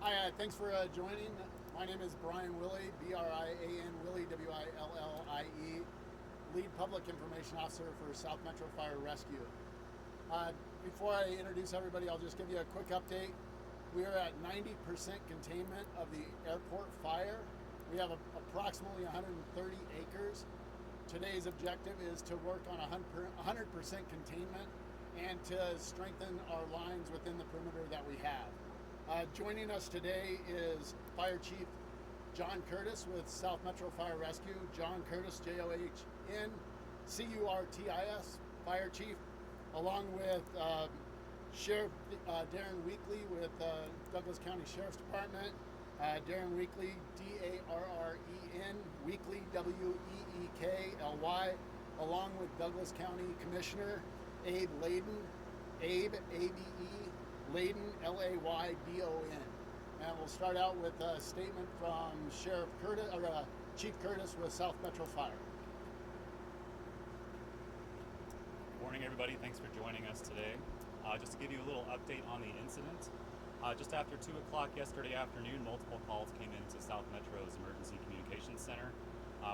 Hi, thanks for joining. My name is Brian Willie, B-R-I-A-N Willie, W-I-L-L-I-E, Lead Public Information Officer for South Metro Fire Rescue. Before I introduce everybody, I'll just give you a quick update. We are at 90% containment of the airport fire. We have approximately 130 acres. Today's objective is to work on 100% containment and to strengthen our lines within the perimeter that we have. Joining us today is Fire Chief John Curtis with South Metro Fire Rescue. John Curtis, John-Curtis, Fire Chief, along with Sheriff Darren Weekly with Douglas County Sheriff's Department. Darren Weekly, D-A-R-R-E-N, Weekly, W-E-E-K-L-Y, along with Douglas County Commissioner Abe Layden, Abe, A-B-E, Layden, L-A-Y-D-O-N. And we'll start out with a statement from Sheriff Curtis, or Chief Curtis with South Metro Fire. Good morning, everybody. Thanks for joining us today. Just to give you a little update on the incident. Just after 2 o'clock yesterday afternoon, multiple calls came into South Metro's Emergency Communications Center,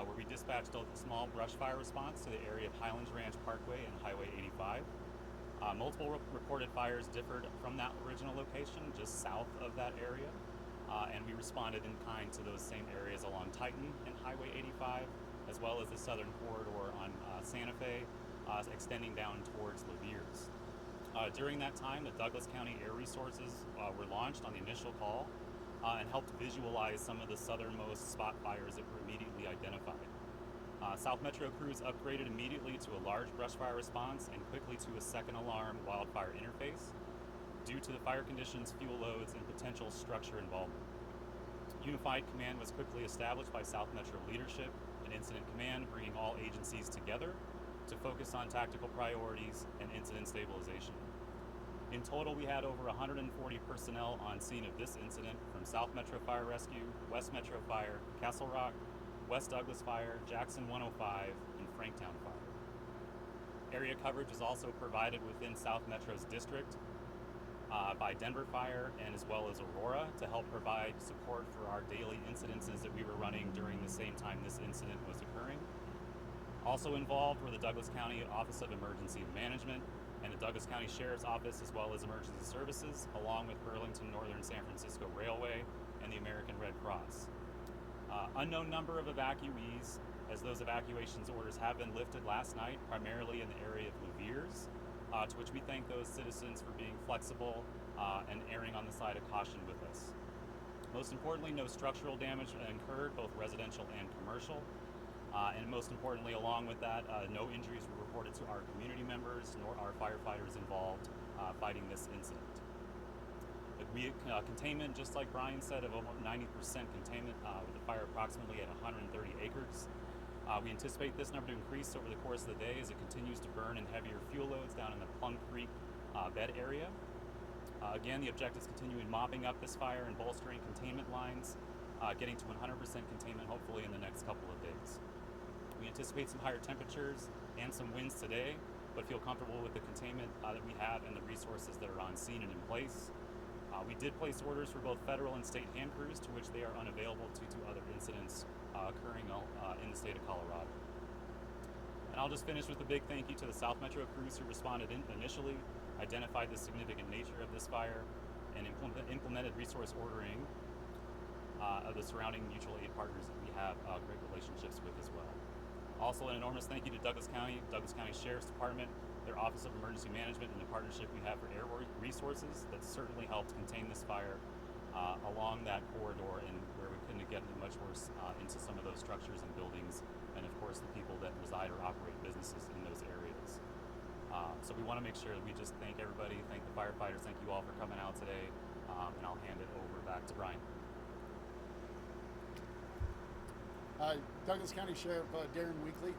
where we dispatched a small brush fire response to the area of Highlands Ranch Parkway and Highway 85. Multiple reported fires differed from that original location, just south of that area, and we responded in kind to those same areas along Titan and Highway 85, as well as the southern corridor on Santa Fe, extending down towards Louviers. During that time, the Douglas County Air Resources were launched on the initial call and helped visualize some of the southernmost spot fires that were immediately identified. South Metro crews upgraded immediately to a large brush fire response and quickly to a second alarm wildfire interface due to the fire conditions, fuel loads, and potential structure involvement. Unified command was quickly established by South Metro leadership and incident command, bringing all agencies together to focus on tactical priorities and incident stabilization. In total, we had over 140 personnel on scene of this incident from South Metro Fire Rescue, West Metro Fire, Castle Rock, West Douglas Fire, Jackson 105, and Franktown Fire. Area coverage is also provided within South Metro's district by Denver Fire and as well as Aurora to help provide support for our daily incidences that we were running during the same time this incident was occurring. Also involved were the Douglas County Office of Emergency Management and the Douglas County Sheriff's Office, as well as Emergency Services, along with Burlington Northern San Francisco Railway and the American Red Cross. Unknown number of evacuees, as those evacuations orders have been lifted last night, primarily in the area of Louviers, to which we thank those citizens for being flexible and erring on the side of caution with us. Most importantly, no structural damage incurred, both residential and commercial. And most importantly, along with that, no injuries were reported to our community members nor our firefighters involved fighting this incident. Containment, just like Brian said, of almost 90% containment with the fire approximately at 130 acres. We anticipate this number to increase over the course of the day as it continues to burn in heavier fuel loads down in the Plum Creek bed area. Again, the objective is continuing mopping up this fire and bolstering containment lines, getting to 100% containment hopefully in the next couple of days. We anticipate some higher temperatures and some winds today, but feel comfortable with the containment that we have and the resources that are on scene and in place. We did place orders for both federal and state hand crews, to which they are unavailable due to other incidents occurring in the state of Colorado. And I'll just finish with a big thank you to the South Metro crews who responded initially, identified the significant nature of this fire, and implemented resource ordering of the surrounding mutual aid partners that we have great relationships with as well. Also, an enormous thank you to Douglas County Sheriff's Department, their Office of Emergency Management, and the partnership we have for air resources that certainly helped contain this fire along that corridor and where we couldn't get much worse into some of those structures and buildings, and of course the people that reside or operate businesses in those areas. So we want to make sure that we just thank everybody, thank the firefighters, thank you all for coming out today, and I'll hand it over back to Brian. Douglas County Sheriff Darren Weekly.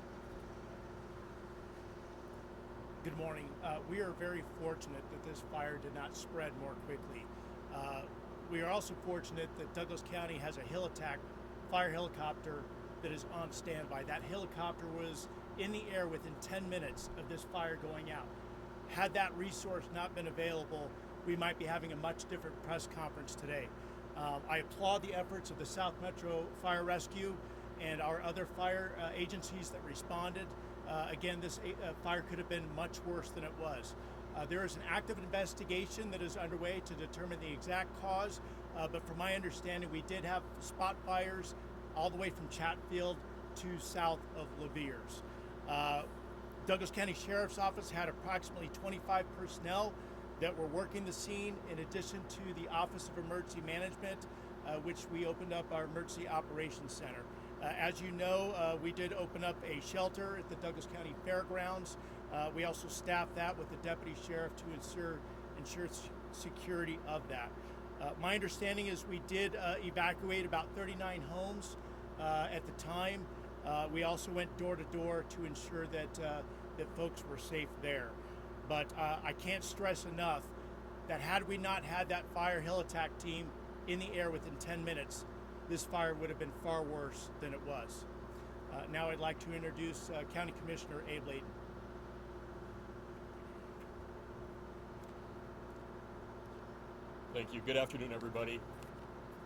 Good morning. We are very fortunate that this fire did not spread more quickly. We are also fortunate that Douglas County has a hill attack fire helicopter that is on standby. That helicopter was in the air within 10 minutes of this fire going out. Had that resource not been available, we might be having a much different press conference today. I applaud the efforts of the South Metro Fire Rescue and our other fire agencies that responded. Again, this fire could have been much worse than it was. There is an active investigation that is underway to determine the exact cause, but from my understanding, we did have spot fires all the way from Chatfield to south of Louviers. Douglas County Sheriff's Office had approximately 25 personnel that were working the scene, in addition to the Office of Emergency Management, which we opened up our Emergency Operations Center. As you know, we did open up a shelter at the Douglas County Fairgrounds. We also staffed that with the Deputy Sheriff to ensure security of that. My understanding is we did evacuate about 39 homes at the time. We also went door to door to ensure that folks were safe there. But I can't stress enough that had we not had that fire hill attack team in the air within 10 minutes, this fire would have been far worse than it was. Now I'd like to introduce County Commissioner Abe Layton. Thank you. Good afternoon, everybody.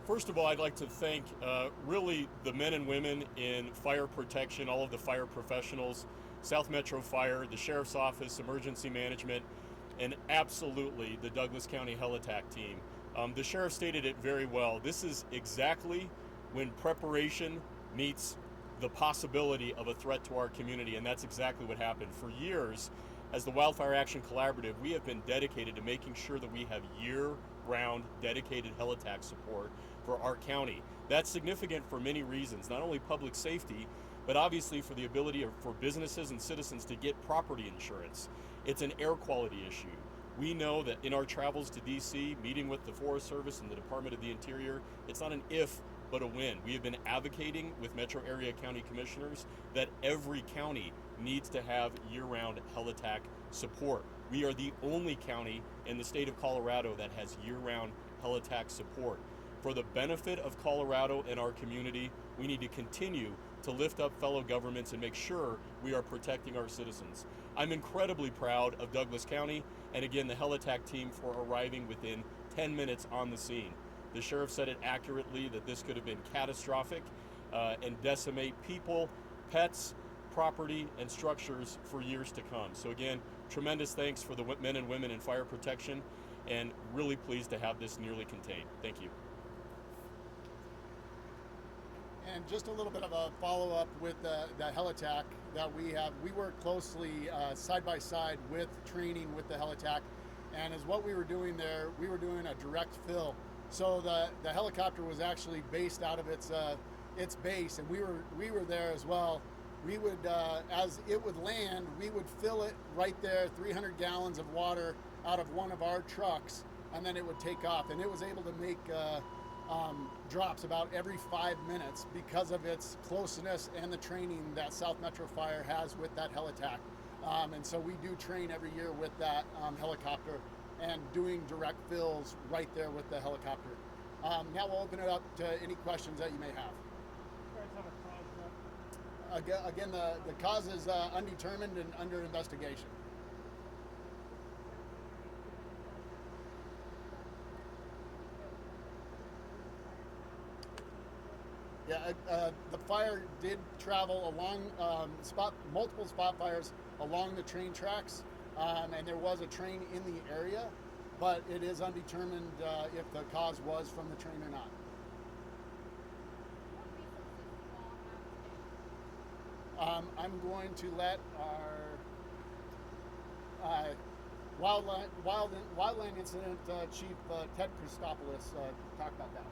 First of all, I'd like to thank really the men and women in fire protection, all of the fire professionals, South Metro Fire, the Sheriff's Office, Emergency Management, and absolutely the Douglas County Hell Attack Team. The Sheriff stated it very well. This is exactly when preparation meets the possibility of a threat to our community, and that's exactly what happened. For years, as the Wildfire Action Collaborative, we have been dedicated to making sure that we have year-round dedicated hell attack support for our county. That's significant for many reasons, not only public safety, but obviously for the ability for businesses and citizens to get property insurance. It's an air quality issue. We know that in our travels to DC, meeting with the Forest Service and the Department of the Interior, it's not an if, but a when. We have been advocating with metro area county commissioners that every county needs to have year-round hell attack support. We are the only county in the state of Colorado that has year-round hell attack support. For the benefit of Colorado and our community, we need to continue to lift up fellow governments and make sure we are protecting our citizens. I'm incredibly proud of Douglas County and again the hell attack team for arriving within 10 minutes on the scene. The sheriff said it accurately that this could have been catastrophic and decimate people, pets, property, and structures for years to come. So again, tremendous thanks for the men and women in fire protection, and really pleased to have this nearly contained. Thank you. And just a little bit of a follow-up with the hell attack that we have. We work closely side by side with training with the hell attack, and as what we were doing there, we were doing a direct fill. So the helicopter was actually based out of its base, and we were there as well. We would, as it would land, we would fill it right there, 300 gallons of water out of one of our trucks, and then it would take off. And it was able to make drops about every 5 minutes because of its closeness and the training that South Metro Fire has with that hell attack. And so we do train every year with that helicopter and doing direct fills right there with the helicopter. Now we'll open it up to any questions that you may have. Again, the cause is undetermined and under investigation. Yeah, the fire did travel along multiple spot fires along the train tracks, and there was a train in the area, but it is undetermined if the cause was from the train or not. I'm going to let our wildland incident chief Ted Christopoulos talk about that.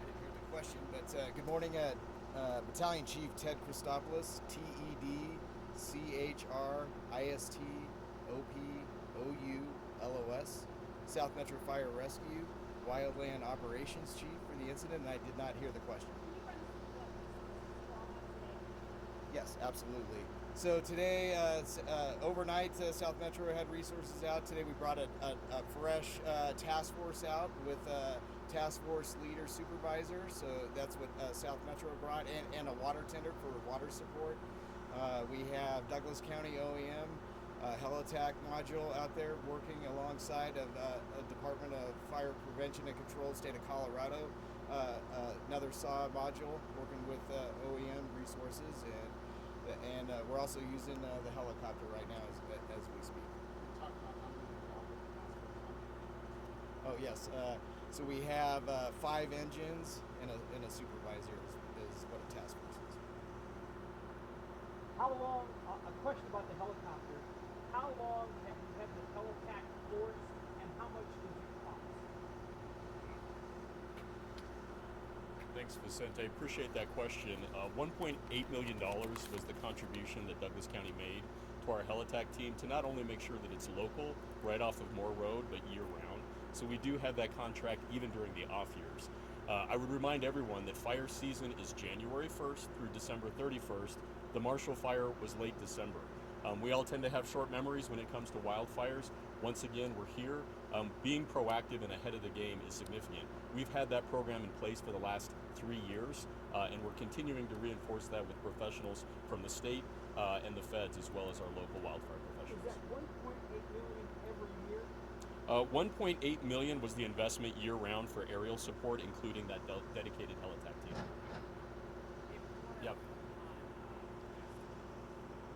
I didn't hear the question, but good morning, Battalion Chief Ted Christopoulos, TEDCHRISTOPOULOS, South Metro Fire Rescue, Wildland Operations Chief for the incident, and I did not hear the question. Yes, absolutely. So today, overnight, South Metro had resources out. Today we brought a fresh task force out with task force leader supervisor. So that's what South Metro brought, and a water tender for water support. We have Douglas County OEM helitack module out there working alongside of a Department of Fire Prevention and Control, state of Colorado. Another SAW module working with OEM resources, and we're also using the helicopter right now as we speak. Talk about how many involved with the task force. Oh yes, so we have 5 engines and a supervisor is what a task force is. How long, a question about the helicopter, how long have you had the helitack force and how much does it cost? Thanks, Vicente. Appreciate that question. $1.8 million was the contribution that Douglas County made to our helitack team to not only make sure that it's local, right off of Moore Road, but year-round. So we do have that contract even during the off years. I would remind everyone that fire season is January 1st through December 31st. The Marshall Fire was late December. We all tend to have short memories when it comes to wildfires. Once again, we're here. Being proactive and ahead of the game is significant. We've had that program in place for the last 3 years, and we're continuing to reinforce that with professionals from the state and the feds, as well as our local wildfire Is professionals. that 1.8 million every year? $1.8 million was the investment year-round for aerial support, including that dedicated helitack team. Yep.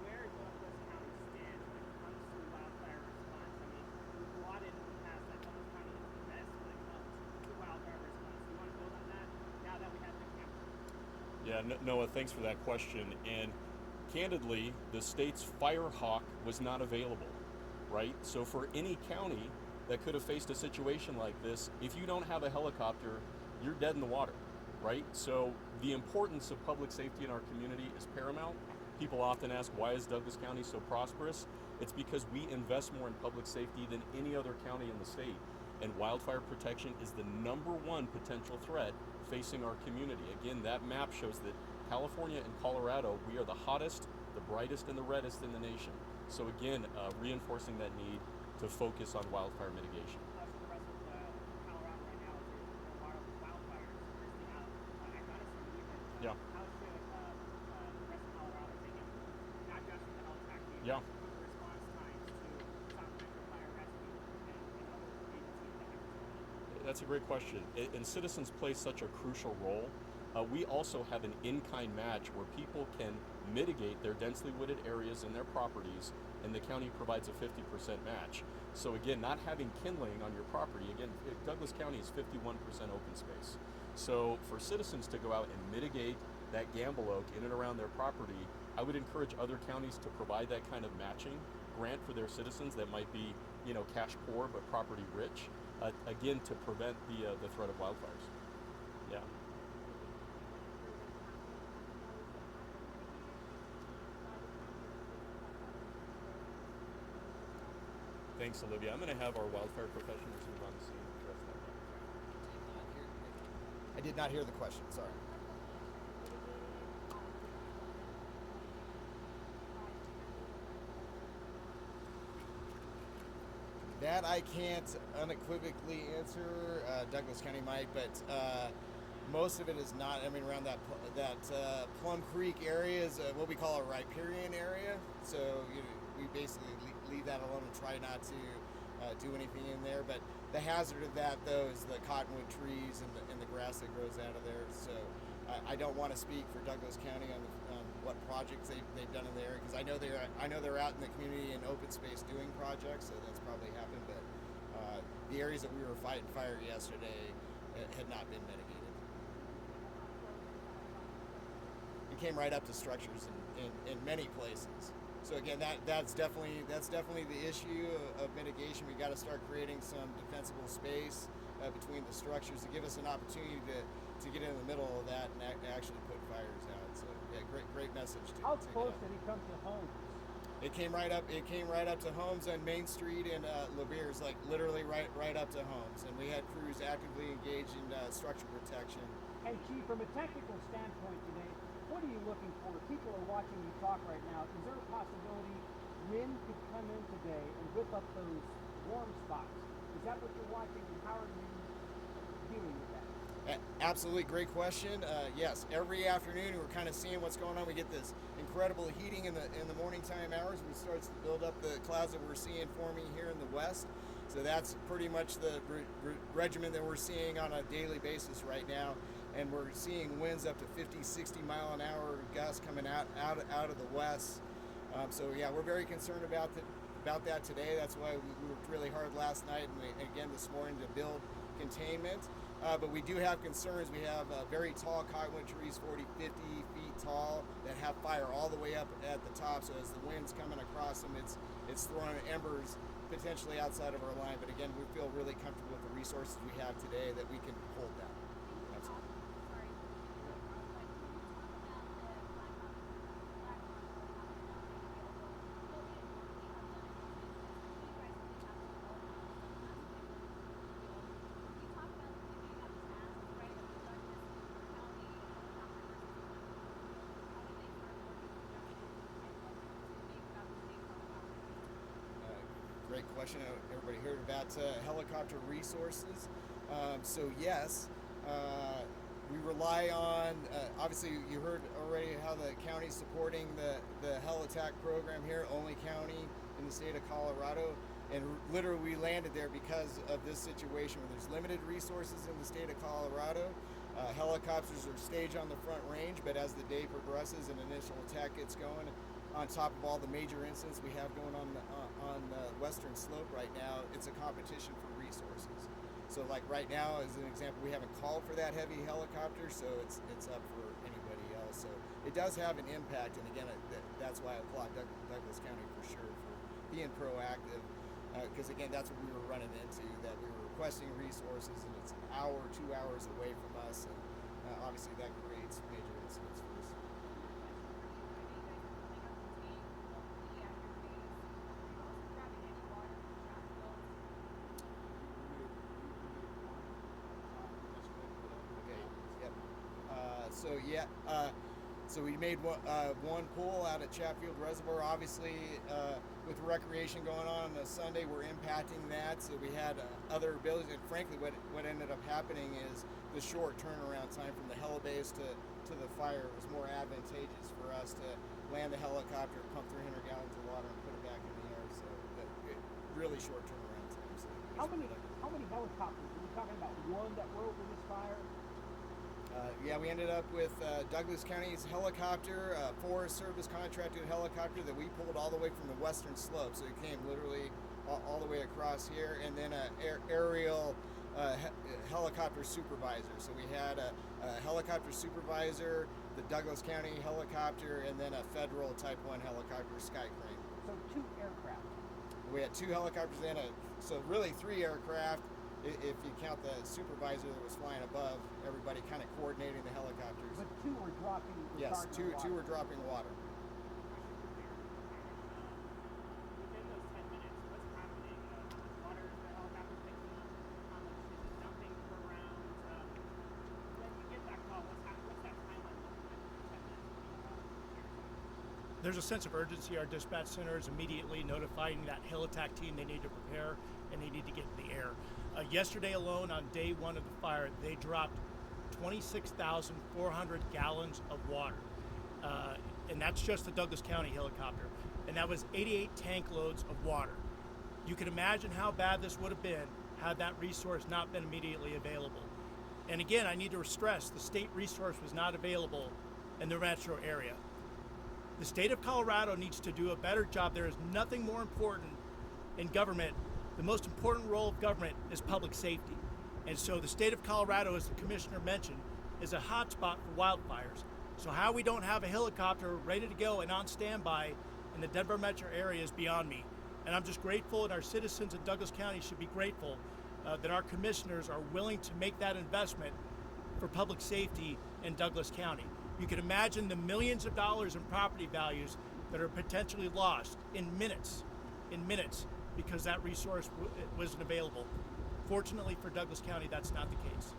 Where Douglas County stands when it comes to wildfire response. I mean, we've lauded in the past that Douglas County is the best when it comes to wildfire response. You want to build on that now that we have the camera? Yeah, Noah, thanks for that question. And candidly, the state's Firehawk was not available, right? So for any county that could have faced a situation like this, if you don't have a helicopter, you're dead in the water, right? So the importance of public safety in our community is paramount. People often ask, why is Douglas County so prosperous? It's because we invest more in public safety than any other county in the state. And wildfire protection is the #1 potential threat facing our community. Again, that map shows that California and Colorado, we are the hottest, the brightest, and the reddest in the nation. So again, reinforcing that need to focus on wildfire mitigation. For the rest of Colorado right now, there's wildfires bursting out. I got us from even. Yeah. How should the rest of Colorado take it? Not just the helitack team, Yeah. but the response times to South Metro Fire Rescue and other agencies that have responded? That's a great question. And citizens play such a crucial role. We also have an in-kind match where people can mitigate their densely wooded areas in their properties, and the county provides a 50% match. So again, not having kindling on your property, again, Douglas County is 51% open space. So for citizens to go out and mitigate that gamble oak in and around their property, I would encourage other counties to provide that kind of matching grant for their citizens that might be, cash poor but property rich, again, to prevent the threat of wildfires. Yeah. Thanks, Olivia. I'm going to have our wildfire professionals who are on the scene address that. I did not hear the question, sorry. That I can't unequivocally answer. Douglas County might, but most of it is not. I mean, around that Plum Creek area is what we call a riparian area. So we basically leave that alone and try not to do anything in there. But the hazard of that, though, is the cottonwood trees and the grass that grows out of there. So I don't want to speak for Douglas County on what projects they've done in there, because I know they're out in the community in open space doing projects, so that's probably happened. But the areas that we were fighting fire yesterday had not been mitigated. It came right up to structures in many places. So again, that's definitely the issue of mitigation. We got to start creating some defensible space between the structures to give us an opportunity to get in the middle of that and actually put fires out. So yeah, great message. How close did he come to homes? It came right up to homes on Main Street in Louviers, like literally right up to homes. And we had crews actively engaged in structure protection. Hey, Chief, from a technical standpoint today, what are you looking for? People are watching you talk right now. Is there a possibility wind could come in today and whip up those warm spots? Is that what you're watching, and how are you dealing with that? Absolutely, great question. Yes, every afternoon we're kind of seeing what's going on. We get this incredible heating in the morning time hours, which starts to build up the clouds that we're seeing forming here in the west. So that's pretty much the regimen that we're seeing on a daily basis right now. And we're seeing winds up to 50, 60 mile an hour gusts coming out of the west. So yeah, we're very concerned about that today. That's why we worked really hard last night and again this morning to build containment. But we do have concerns. We have very tall cottonwood trees, 40, 50 feet tall, that have fire all the way up at the top. So as the wind's coming across them, it's throwing embers potentially outside of our line. But again, we feel really comfortable with the resources we have today that we can hold that. Absolutely. Great question. Everybody heard about helicopter resources. So yes, we rely on, obviously you heard already how the county's supporting the heli-attack program here, only county in the state of Colorado. And literally we landed there because of this situation where there's limited resources in the state of Colorado. Helicopters are staged on the front range, but as the day progresses and initial attack gets going, on top of all the major incidents we have going on the western slope right now, it's a competition for resources. So like right now, as an example, we haven't called for that heavy helicopter, so it's up for anybody else. So it does have an impact, and again, that's why I applaud Douglas County for sure for being proactive, because again, that's what we were running into, that we were requesting resources, and it's an hour, 2 hours away from us, and obviously that creates major incidents for us. So yeah, so we made one pool out at Chatfield Reservoir. Obviously, with recreation going on Sunday, we're impacting that. So we had other abilities, and frankly, what ended up happening is the short turnaround time from the helibase to the fire was more advantageous for us to land the helicopter, pump 300 gallons of water, and put it back in the air. So really short turnaround time. So how many helicopters? Are we talking about one that were over this fire? Yeah, we ended up with Douglas County's helicopter, Forest Service contracted helicopter that we pulled all the way from the western slope. So it came literally all the way across here, and then an aerial helicopter supervisor. So we had a helicopter supervisor, the Douglas County helicopter, and then a federal Type 1 helicopter, Skycrane. So 2 aircraft. We had 2 helicopters and so really 3 aircraft. If you count the supervisor that was flying above, everybody kind of coordinating the helicopters. But 2 were dropping. Yes, two were dropping water. Within those 10 minutes, what's happening? How much water is the helicopter picking up? How much is it dumping per round? When you get that call, what's that timeline looking like for 10 minutes? There's a sense of urgency. Our dispatch center is immediately notifying that hill attack team they need to prepare and they need to get in the air. Yesterday alone, on day 1 of the fire, they dropped 26,400 gallons of water. And that's just the Douglas County helicopter. And that was 88 tank loads of water. You can imagine how bad this would have been had that resource not been immediately available. And again, I need to stress the state resource was not available in the metro area. The state of Colorado needs to do a better job. There is nothing more important in government. The most important role of government is public safety. And so the state of Colorado, as the commissioner mentioned, is a hotspot for wildfires. So how we don't have a helicopter ready to go and on standby in the Denver metro area is beyond me. And I'm just grateful, and our citizens in Douglas County should be grateful that our commissioners are willing to make that investment for public safety in Douglas County. You can imagine the millions of dollars in property values that are potentially lost in minutes, because that resource wasn't available. Fortunately for Douglas County, that's not the case.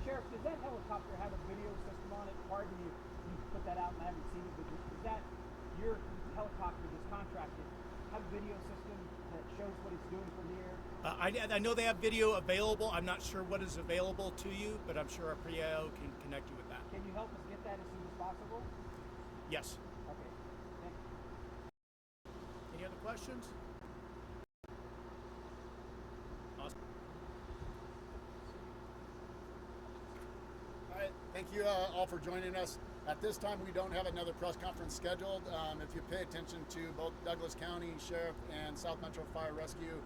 Sheriff, does that helicopter have a video system on it? Pardon me, you put that out and I haven't seen it, but is that your helicopter that's contracted? have a video system that shows what it's doing from the air? I know they have video available. I'm not sure what is available to you, but I'm sure our PIO can connect you with that. Can you help us get that as soon as possible? Yes. Okay. Thank you. Any other questions? Awesome. All right, thank you all for joining us. At this time, we don't have another press conference scheduled. If you pay attention to both Douglas County Sheriff and South Metro Fire Rescue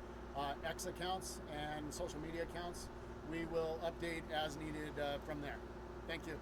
X accounts and social media accounts, we will update as needed from there. Thank you.